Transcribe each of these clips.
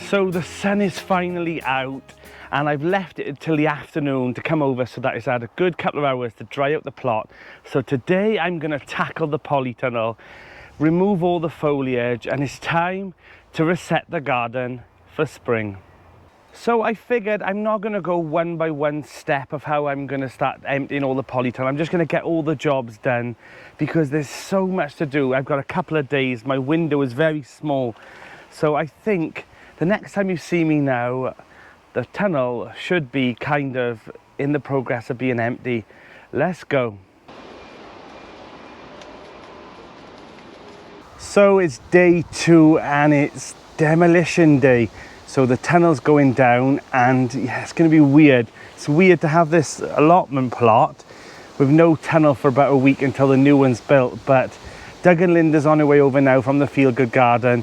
So the sun is finally out and I've left it until the afternoon to come over so that it's had a good couple of hours to dry out the plot. So today I'm going to tackle the polytunnel, remove all the foliage, and it's time to reset the garden for spring. So I figured I'm not going to go one by one step of how I'm going to start emptying all the polytunnel. I'm just going to get all the jobs done because there's so much to do. I've got a couple of days. My window is very small. So I think the next time you see me now, the tunnel should be kind of in the progress of being empty. Let's go. So it's day 2 and it's demolition day. So the tunnel's going down and yeah, it's going to be weird. It's weird to have this allotment plot with no tunnel for about a week until the new one's built. But Doug and Linda's on her way over now from the Feel Good Garden.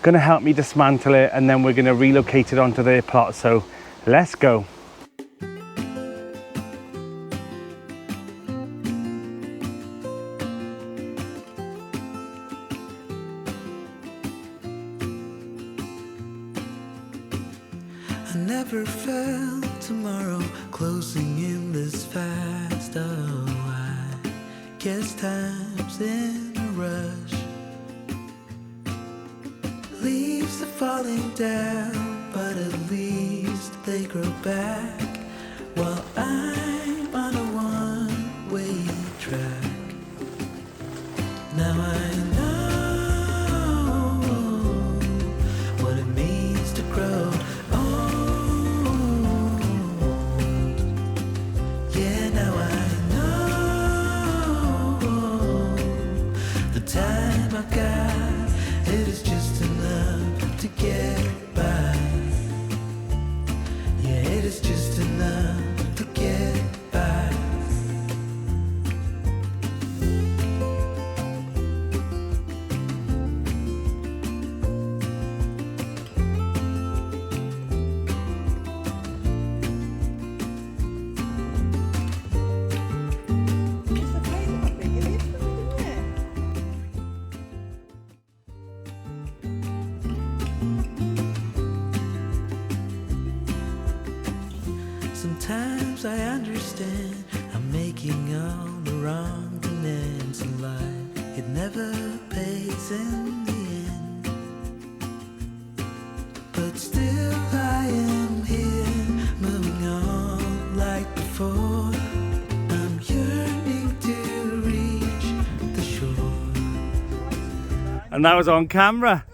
Going to help me dismantle it and then we're going to relocate it onto their plot. So let's go. I never felt tomorrow closing in this fast. Oh, I guess time's in a rush. Leaves are falling down, but at least they grow back while I'm on a one-way track. Now I know what it means to grow old. Yeah, now I know the time I've got, it is just enough to get by. Yeah, it is just enough to get by. Sometimes I understand I'm making all the wrong demands in life. It never pays in the end, but still I am here, moving on like before. I'm yearning to reach the shore. And that was on camera.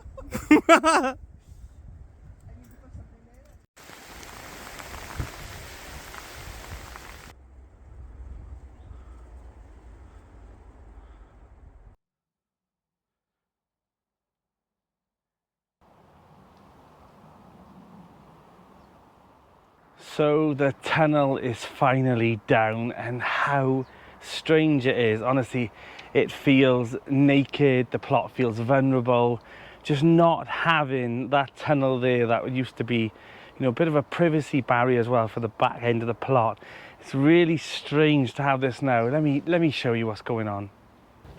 So the tunnel is finally down and how strange it is. Honestly, it feels naked, the plot feels vulnerable. Just not having that tunnel there that used to be, you know, a bit of a privacy barrier as well for the back end of the plot. It's really strange to have this now. Let me show you what's going on.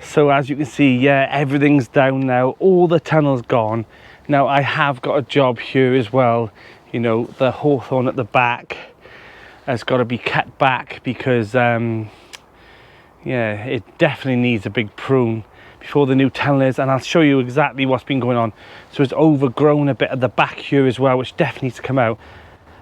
So as you can see, yeah, everything's down now. All the tunnel's gone. Now I have got a job here as well. You know, the hawthorn at the back has got to be cut back because, yeah, it definitely needs a big prune before the new tunnel is. And I'll show you exactly what's been going on. So it's overgrown a bit at the back here as well, which definitely needs to come out.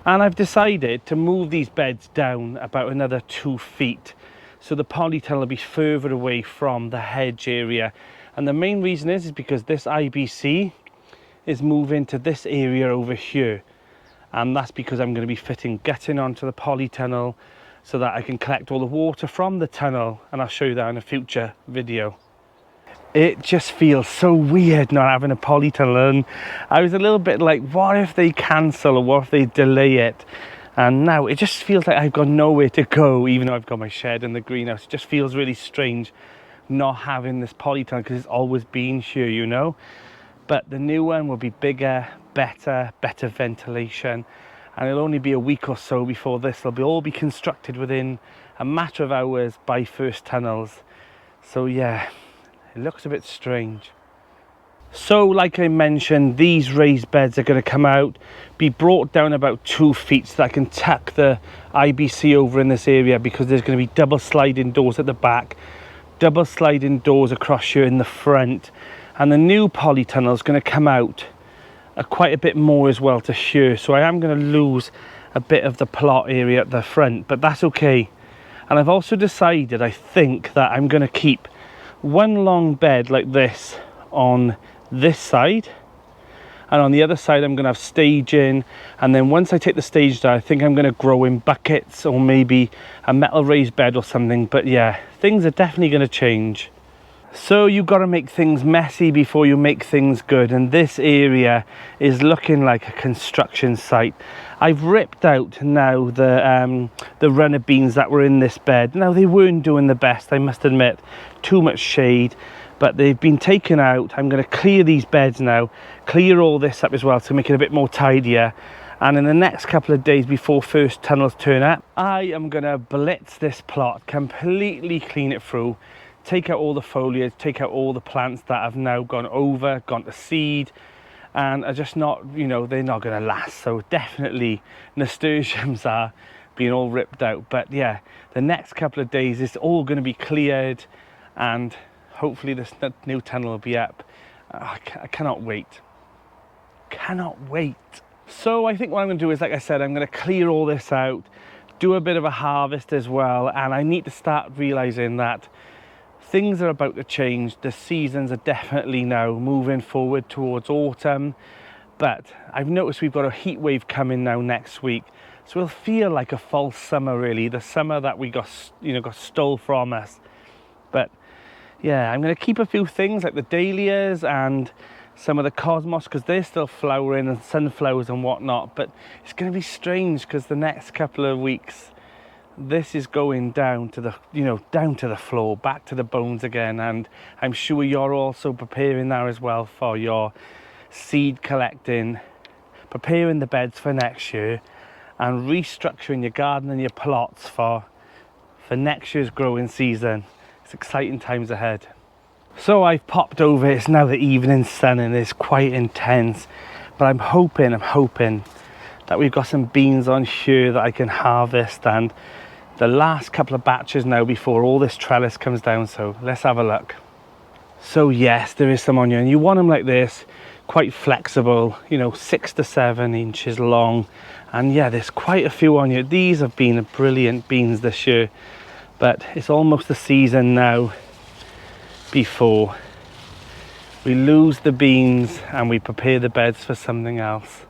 And I've decided to move these beds down about another 2 feet. So the polytunnel will be further away from the hedge area. And the main reason is because this IBC is moving to this area over here. And that's because I'm going to be fitting gutting onto the polytunnel so that I can collect all the water from the tunnel, and I'll show you that in a future video. It just feels so weird not having a polytunnel, and I was a little bit like, what if they cancel or what if they delay it? And now it just feels like I've got nowhere to go, even though I've got my shed in the greenhouse. It just feels really strange not having this polytunnel because it's always been here, you know. But the new one will be bigger, better ventilation, and it'll only be a week or so before this will all be constructed within a matter of hours by First Tunnels. So yeah, it looks a bit strange. So like I mentioned, these raised beds are going to come out, be brought down about 2 feet so that I can tuck the IBC over in this area, because there's going to be double sliding doors at the back, double sliding doors across here in the front, and the new polytunnel is going to come out quite a bit more as well to here. So I am going to lose a bit of the plot area at the front, but that's okay. And I've also decided, I think, that I'm going to keep one long bed like this on this side, and on the other side I'm going to have staging, and then once I take the stage down, I think I'm going to grow in buckets or maybe a metal raised bed or something. But yeah, things are definitely going to change. So you've got to make things messy before you make things good, and this area is looking like a construction site. I've ripped out now the runner beans that were in this bed. Now, they weren't doing the best, I must admit, too much shade, but they've been taken out. I'm going to clear these beds now, clear all this up as well to make it a bit more tidier. And in the next couple of days before first tunnels turn up, I am going to blitz this plot, completely clean it through, take out all the foliage, take out all the plants that have now gone to seed, and are just not, you know, they're not going to last. So definitely nasturtiums are being all ripped out. But yeah, the next couple of days it's all going to be cleared, and hopefully this new tunnel will be up. I cannot wait. Cannot wait. So I think what I'm going to do is, like I said, I'm going to clear all this out, do a bit of a harvest as well, and I need to start realizing that things are about to change. The seasons are definitely now moving forward towards autumn, but I've noticed we've got a heat wave coming now next week, so it'll feel like a false summer, really, the summer that we got stole from us. But yeah, I'm going to keep a few things like the dahlias and some of the cosmos, because they're still flowering, and sunflowers and whatnot. But it's going to be strange, because the next couple of weeks this is going down to the, down to the floor, back to the bones again. And I'm sure you're also preparing now as well for your seed collecting, preparing the beds for next year, and restructuring your garden and your plots for next year's growing season. It's exciting times ahead. So I've popped over, it's now the evening sun and it's quite intense, but I'm hoping that we've got some beans on here that I can harvest, and the last couple of batches now before all this trellis comes down. So let's have a look. So yes, there is some on here, and you want them like this, quite flexible, 6 to 7 inches long. And yeah, there's quite a few on here. These have been brilliant beans this year, but it's almost the season now before we lose the beans and we prepare the beds for something else.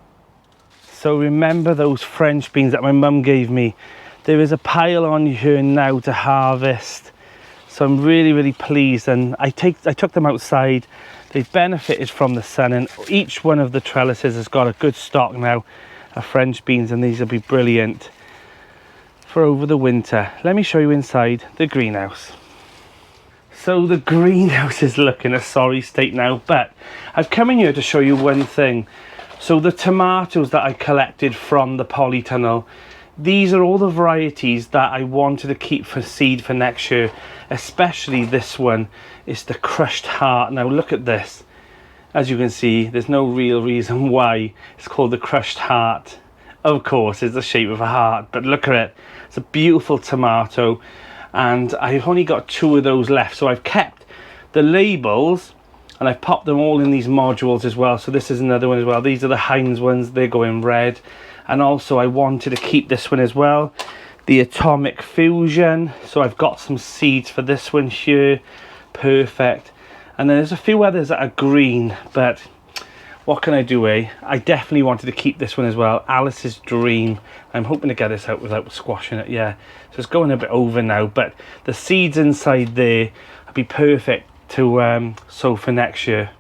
So remember those French beans that my mum gave me? There is a pile on here now to harvest, so I'm really pleased. And I took them outside. They've benefited from the sun, and each one of the trellises has got a good stock now of French beans, and these will be brilliant for over the winter. Let me show you inside the greenhouse. So the greenhouse is looking a sorry state now, but I've come in here to show you one thing. So the tomatoes that I collected from the polytunnel, these are all the varieties that I wanted to keep for seed for next year, especially this one. It's the crushed heart. Now look at this. As you can see, there's no real reason why it's called the crushed heart. Of course, it's the shape of a heart, but look at it. It's a beautiful tomato, and I've only got 2 of those left. So I've kept the labels, and I've popped them all in these modules as well. So this is another one as well. These are the Heinz ones, they're going red. And also I wanted to keep this one as well, the Atomic Fusion. So I've got some seeds for this one here, perfect. And then there's a few others that are green, but what can I do, eh? I definitely wanted to keep this one as well, Alice's Dream. I'm hoping to get this out without squashing it, yeah. So it's going a bit over now, but the seeds inside there will be perfect to sow for next year.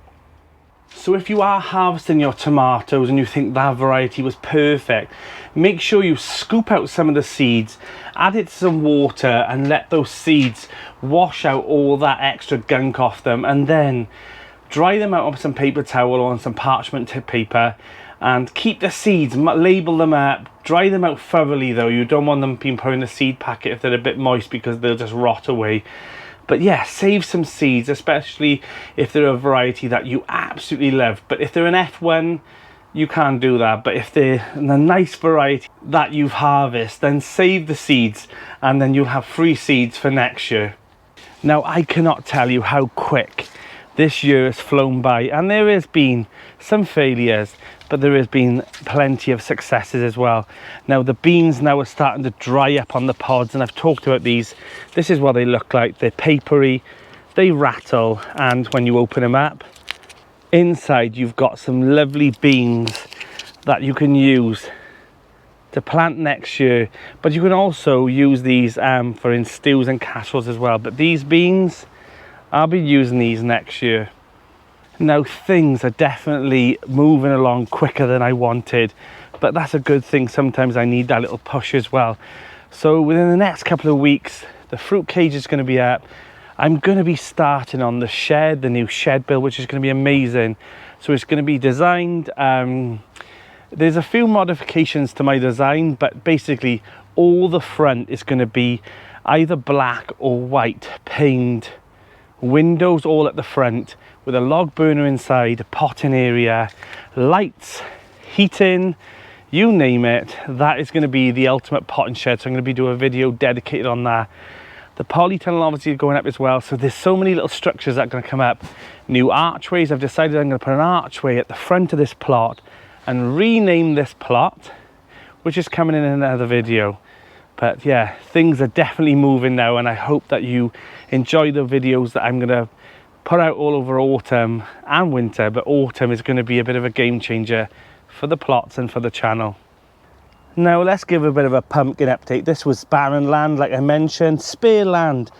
So if you are harvesting your tomatoes and you think that variety was perfect, make sure you scoop out some of the seeds, add it to some water, and let those seeds wash out all that extra gunk off them, and then dry them out on some paper towel or on some parchment tip paper, and keep the seeds, label them up, dry them out thoroughly though. You don't want them being put in a seed packet if they're a bit moist, because they'll just rot away. But yeah, save some seeds, especially if they're a variety that you absolutely love. But if they're an F1, you can't do that. But if they're a nice variety that you've harvested, then save the seeds, and then you'll have free seeds for next year. Now, I cannot tell you how quick this year has flown by, and there has been some failures, but there has been plenty of successes as well. Now, the beans now are starting to dry up on the pods, and I've talked about these. This is what they look like. They're papery, they rattle, and when you open them up, inside you've got some lovely beans that you can use to plant next year. But you can also use these for in stews and casseroles as well. But these beans, I'll be using these next year. Now, things are definitely moving along quicker than I wanted, but that's a good thing. Sometimes I need that little push as well. So within the next couple of weeks, the fruit cage is going to be up. I'm going to be starting on the shed, the new shed build, which is going to be amazing. So it's going to be designed, there's a few modifications to my design, but basically all the front is going to be either black or white painted. Windows all at the front with a log burner inside, a potting area, lights, heating, you name it. That is going to be the ultimate potting shed. So I'm going to be doing a video dedicated on that. The polytunnel obviously going up as well. So there's so many little structures that are going to come up. New archways. I've decided I'm going to put an archway at the front of this plot and rename this plot, which is coming in another video. But yeah, things are definitely moving now, and I hope that you enjoy the videos that I'm going to put out all over autumn and winter. But autumn is going to be a bit of a game changer for the plots and for the channel. Now let's give a bit of a pumpkin update. This was barren land, like I mentioned, spare land.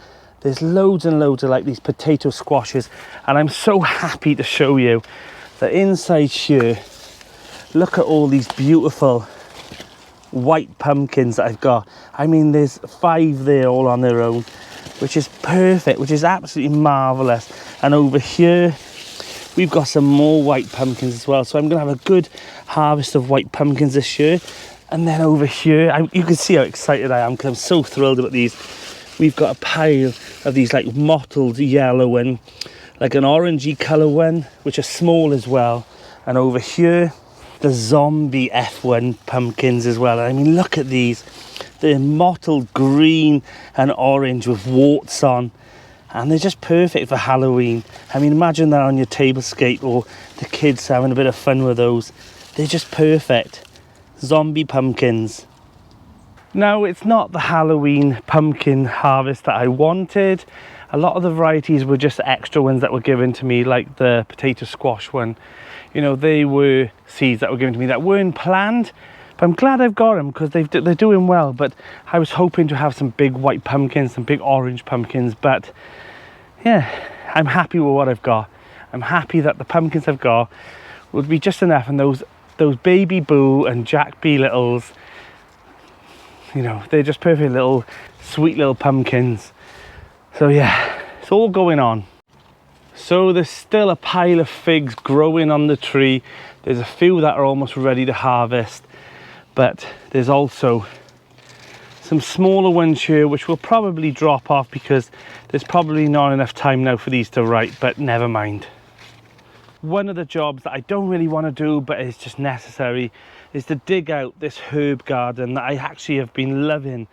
There's loads and loads of like these potato squashes, and I'm so happy to show you that inside here, look at all these beautiful white pumpkins that I've got. I mean, there's 5 there all on their own, which is perfect, which is absolutely marvelous. And over here we've got some more white pumpkins as well, so I'm gonna have a good harvest of white pumpkins this year. And then over here, you can see how excited I am because I'm so thrilled about these. We've got a pile of these like mottled yellow and like an orangey colour one, which are small as well. And over here, the zombie F1 pumpkins as well. I mean, look at these. They're mottled green and orange with warts on. And they're just perfect for Halloween. I mean, imagine that on your tablescape, or the kids having a bit of fun with those. They're just perfect. Zombie pumpkins. Now, it's not the Halloween pumpkin harvest that I wanted. A lot of the varieties were just extra ones that were given to me, like the potato squash one. You know, they were seeds that were given to me that weren't planned. But I'm glad I've got them because they're doing well. But I was hoping to have some big white pumpkins, some big orange pumpkins. But yeah, I'm happy with what I've got. I'm happy that the pumpkins I've got would be just enough. And those baby boo and Jack B littles, you know, they're just perfect little sweet little pumpkins. So yeah, it's all going on. So there's still a pile of figs growing on the tree. There's a few that are almost ready to harvest, but there's also some smaller ones here which will probably drop off because there's probably not enough time now for these to ripe, but never mind. One of the jobs that I don't really want to do, but it's just necessary, is to dig out this herb garden that I actually have been loving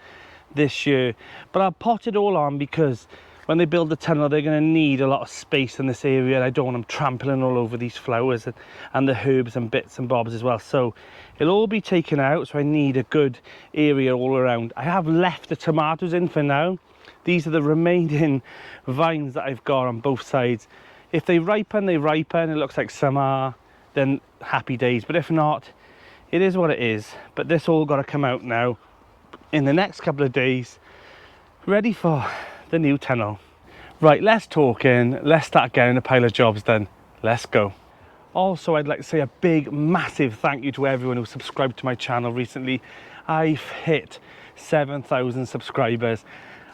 this year. But I'll pot it all on because when they build the tunnel, they're going to need a lot of space in this area, and I don't want them trampling all over these flowers and the herbs and bits and bobs as well. So it'll all be taken out, so I need a good area all around. I have left the tomatoes in for now. These are the remaining vines that I've got on both sides. If they ripen, they ripen. It looks like summer, then happy days. But if not, it is what it is. But this all got to come out now in the next couple of days, ready for the new tunnel. Right, let's talk in. Let's start getting a pile of jobs done. Let's go. Also, I'd like to say a big, massive thank you to everyone who subscribed to my channel recently. I've hit 7,000 subscribers.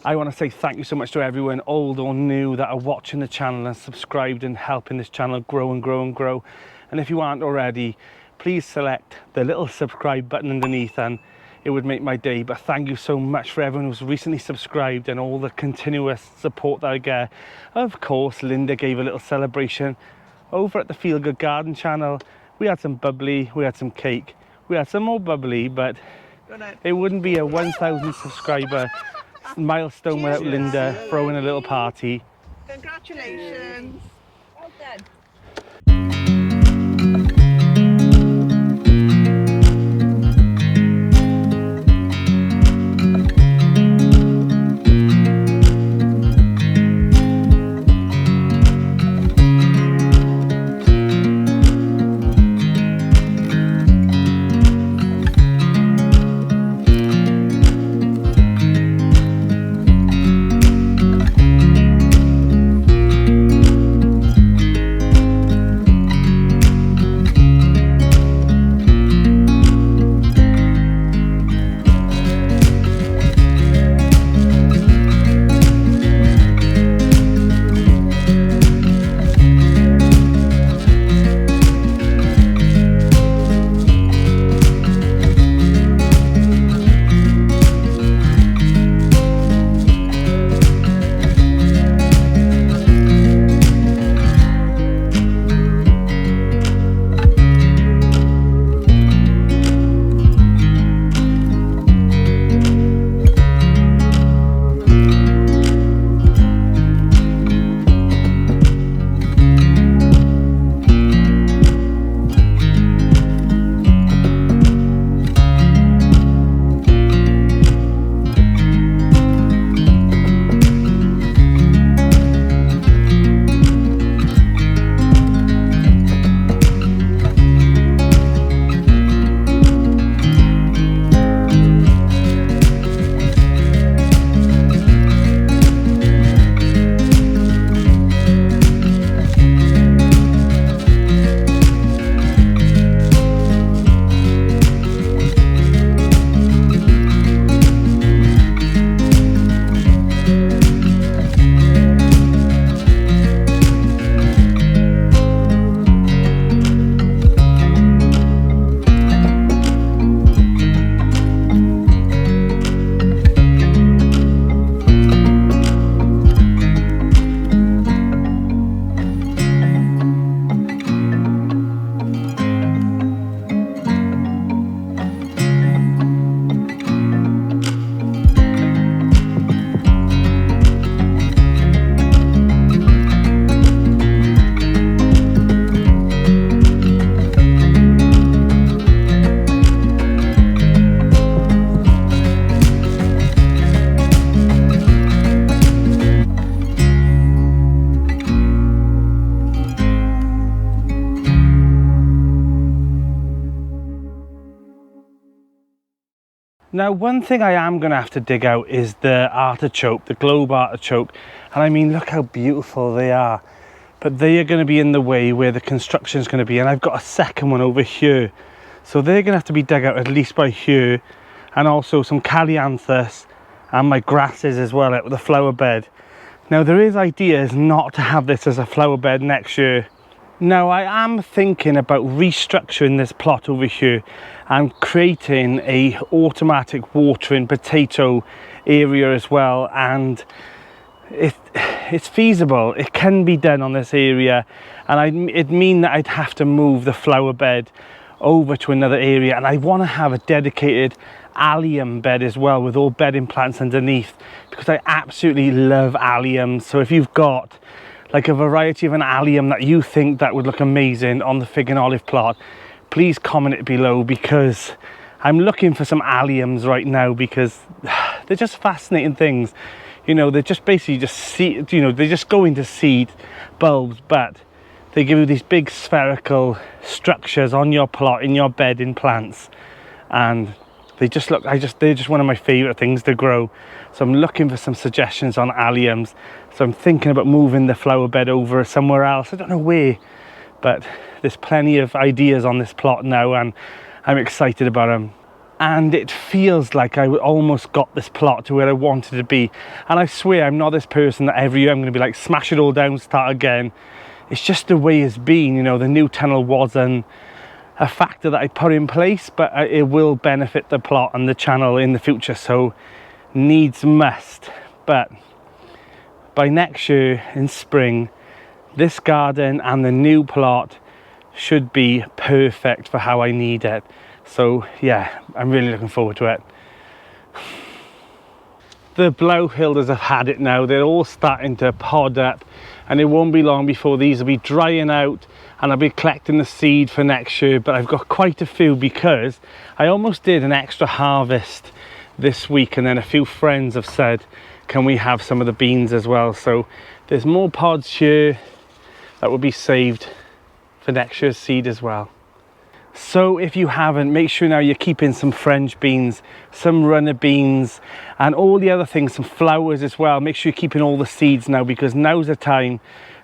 I want to say thank you so much to everyone, old or new, that are watching the channel and subscribed and helping this channel grow and grow and grow. And if you aren't already, please select the little subscribe button underneath, and it would make my day. But thank you so much for everyone who's recently subscribed and all the continuous support that I get. Of course, Linda gave a little celebration over at the Feel Good Garden channel. We had some bubbly, we had some cake, we had some more bubbly, but it wouldn't be a 1,000 subscriber milestone without Linda throwing a little party. Congratulations. Well done. Now, one thing I am going to have to dig out is the artichoke, the globe artichoke. And I mean, look how beautiful they are. But they are going to be in the way where the construction is going to be. And I've got a second one over here. So they're going to have to be dug out at least by here. And also some callianthus and my grasses as well out with the flower bed. Now, there is ideas not to have this as a flower bed next year. Now, I am thinking about restructuring this plot over here and creating a automatic watering potato area as well. And it's feasible, it can be done on this area, and it'd mean that I'd have to move the flower bed over to another area, and I want to have a dedicated allium bed as well with all bedding plants underneath, because I absolutely love alliums. So if you've got like a variety of an allium that you think that would look amazing on the fig and olive plot, please comment it below, because I'm looking for some alliums right now, because they're just fascinating things. You know, they're just basically just seed, you know, they just go into seed bulbs, but they give you these big spherical structures on your plot, in your bedding plants, and they just look, they're just one of my favorite things to grow. So I'm looking for some suggestions on alliums. So I'm thinking about moving the flower bed over somewhere else. I don't know where, but there's plenty of ideas on this plot now, and I'm excited about them. And it feels like I almost got this plot to where I wanted to be. And I swear I'm not this person that every year I'm going to be like, smash it all down, start again. It's just the way it's been. You know, the new tunnel wasn't a factor that I put in place, but it will benefit the plot and the channel in the future, so needs must. But by next year in spring, this garden and the new plot should be perfect for how I need it. So yeah, I'm really looking forward to it. The Blauhilders have had it now. They're all starting to pod up, and it won't be long before these will be drying out and I'll be collecting the seed for next year. But I've got quite a few because I almost did an extra harvest this week, and then a few friends have said, can we have some of the beans as well? So there's more pods here that will be saved for next year's seed as well. So if you haven't, make sure now you're keeping some French beans, some runner beans, and all the other things, some flowers as well. Make sure you're keeping all the seeds now, because now's the time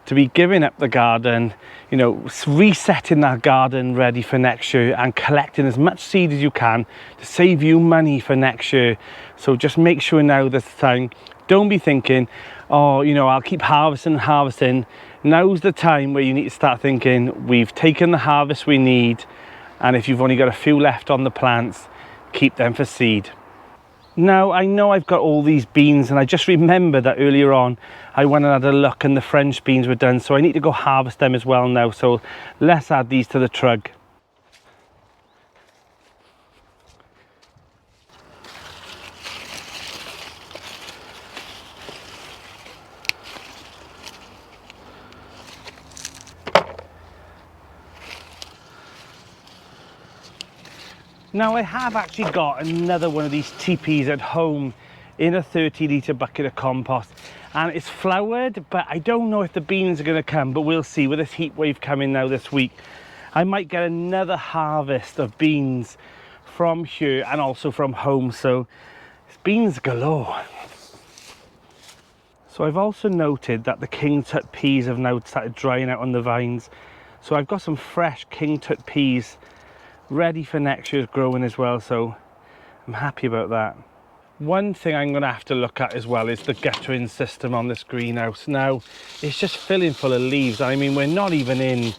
to be giving up the garden, you know, resetting that garden ready for next year and collecting as much seed as you can to save you money for next year. So just make sure now this time. Don't be thinking, oh, you know, I'll keep harvesting. Now's the time where you need to start thinking, we've taken the harvest we need, and if you've only got a few left on the plants, keep them for seed. Now, I know I've got all these beans, and I just remember that earlier on I went and had a look and the French beans were done, so I need to go harvest them as well now. So let's add these to the trug. Now I have actually got another one of these teepees at home in a 30-litre bucket of compost, and it's flowered, but I don't know if the beans are going to come, but we'll see. With this heat wave coming now this week, I might get another harvest of beans from here and also from home, so it's beans galore. So I've also noted that the King Tut peas have now started drying out on the vines, so I've got some fresh King Tut peas ready for next year's growing as well, so I'm happy about that. One thing I'm going to have to look at as well is the guttering system on this greenhouse. Now it's just filling full of leaves. I mean, we're not even in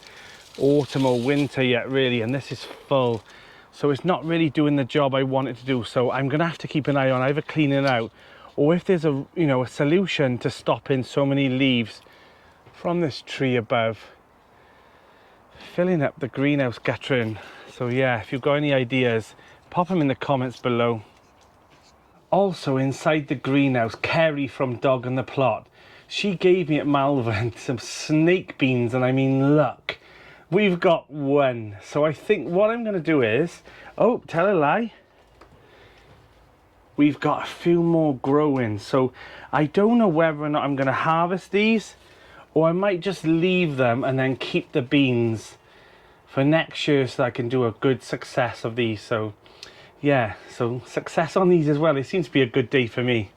autumn or winter yet really, and this is full, so it's not really doing the job I want it to do. So I'm going to have to keep an eye on either cleaning out, or if there's a, you know, a solution to stopping so many leaves from this tree above filling up the greenhouse guttering. So yeah, if you've got any ideas, pop them in the comments below. Also inside the greenhouse, Kerry from Dog on the Plot, she gave me at Malvern some snake beans, and I mean, look, we've got one. So I think what I'm going to do is, oh, tell a lie, we've got a few more growing. So I don't know whether or not I'm going to harvest these, or I might just leave them and then keep the beans for next year so I can do a good success of these. So yeah, so success on these as well. It seems to be a good day for me.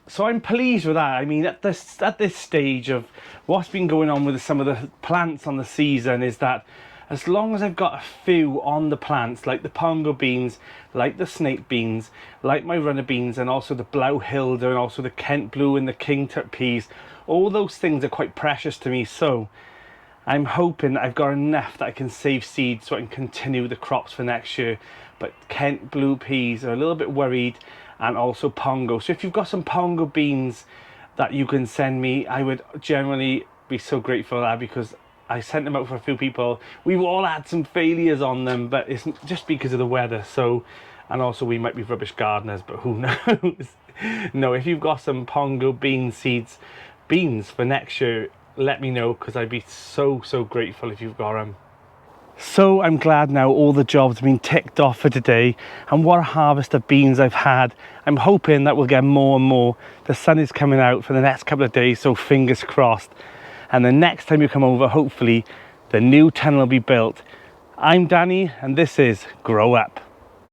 So I'm pleased with that. I mean, at this stage of what's been going on with some of the plants on the season is that as long as I've got a few on the plants, like the pongo beans, like the snake beans, like my runner beans, and also the Blauhilder, and also the Kent Blue and the King Tut peas, all those things are quite precious to me. So I'm hoping that I've got enough that I can save seeds so I can continue the crops for next year. But Kent Blue peas are a little bit worried, and also pongo. So if you've got some pongo beans that you can send me, I would generally be so grateful for that, because I sent them out for a few people. We've all had some failures on them, but it's just because of the weather. So, and also we might be rubbish gardeners, but who knows? No, if you've got some pongo bean seeds, beans for next year, let me know, because I'd be so grateful if you've got them. So I'm glad now all the jobs have been ticked off for today, and what a harvest of beans I've had. I'm hoping that we'll get more and more. The sun is coming out for the next couple of days, so fingers crossed. And the next time you come over, hopefully the new tunnel will be built. I'm Danny, and this is Grow Up.